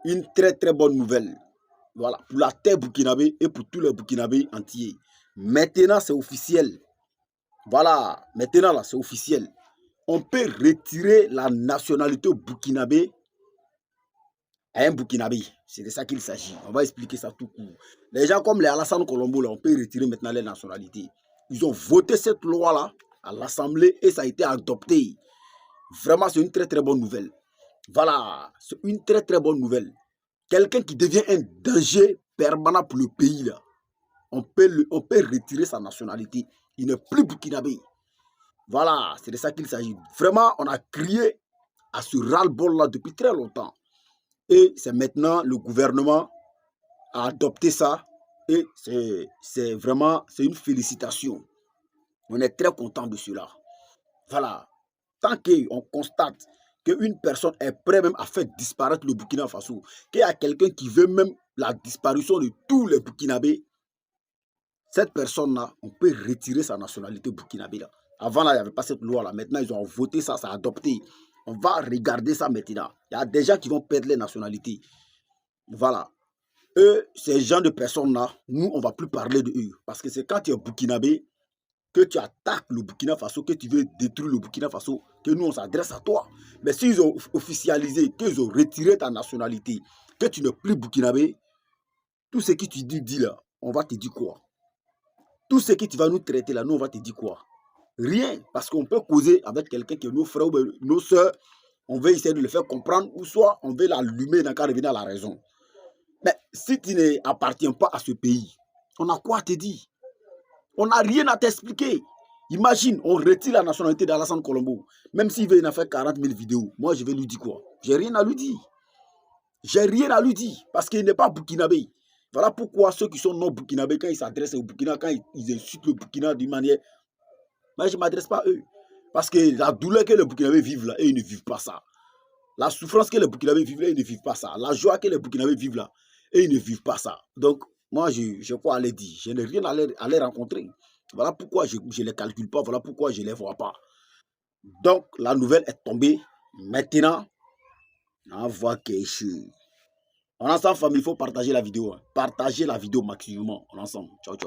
une très bonne nouvelle. Voilà, pour la terre burkinabé et pour tous les Burkinabés entiers. Maintenant, c'est officiel. Voilà, maintenant là, c'est officiel. On peut retirer la nationalité burkinabé à un Burkinabé. C'est de ça qu'il s'agit. On va expliquer ça tout court. Les gens comme les Alassane Colombo, là, on peut retirer maintenant les nationalités. Ils ont voté cette loi-là à l'Assemblée et ça a été adopté. Vraiment, c'est une très bonne nouvelle. Voilà, c'est une très bonne nouvelle. Quelqu'un qui devient un danger permanent pour le pays, là, on peut retirer sa nationalité. Il n'est plus burkinabé. Voilà, c'est de ça qu'il s'agit. Vraiment, on a crié à ce ras-le-bol-là depuis très longtemps. Et c'est maintenant le gouvernement a adopté ça. Et c'est vraiment, c'est une félicitation. On est très content de cela. Voilà. Tant qu'on constate qu'une personne est prête même à faire disparaître le Burkina Faso, qu'il y a quelqu'un qui veut même la disparition de tous les Burkinabés, cette personne-là, on peut retirer sa nationalité burkinabé. Là. Avant, là, il n'y avait pas cette loi-là. Maintenant, ils ont voté ça, ça a adopté. On va regarder ça maintenant. Il y a des gens qui vont perdre les nationalités. Voilà. Eux, ces gens de personnes-là, nous, on ne va plus parler de eux. Parce que c'est quand tu es burkinabé, que tu attaques le Burkina Faso, que tu veux détruire le Burkina Faso, que nous, on s'adresse à toi. Mais s'ils ont officialisé, qu'ils ont retiré ta nationalité, que tu n'es plus burkinabé, tout ce que tu dis là, on va te dire quoi? Tout ce que tu vas nous traiter là, nous, on va te dire quoi? Rien. Parce qu'on peut causer avec quelqu'un qui est nos frères ou nos soeurs, on veut essayer de le faire comprendre, ou soit on veut l'allumer dans le cas de revenir à la raison. Mais si tu n'appartiens pas à ce pays, on a quoi à te dire? On n'a rien à t'expliquer. Imagine, on retire la nationalité d'Alassane Colombo. Même s'il veut en faire 40 000 vidéos, moi je vais lui dire quoi? J'ai rien à lui dire. J'ai rien à lui dire parce qu'il n'est pas burkinabé. Voilà pourquoi ceux qui sont non burkinabés, quand ils s'adressent au Burkina, quand ils insultent le Burkina d'une manière, moi je ne m'adresse pas à eux. Parce que la douleur que les Burkinabés vivent là, eux, ils ne vivent pas ça. La souffrance que les Burkinabés vivent là, ils ne vivent pas ça. La joie que les Burkinabés vivent là, eux, ils ne vivent pas ça. Donc, moi, je crois à les dire. Je n'ai rien à les rencontrer. Voilà pourquoi je ne les calcule pas. Voilà pourquoi je ne les vois pas. Donc, la nouvelle est tombée. Maintenant, on voit quelque chose. On ensemble, famille, il faut partager la vidéo. Partager la vidéo maximum. On ensemble. Ciao, ciao.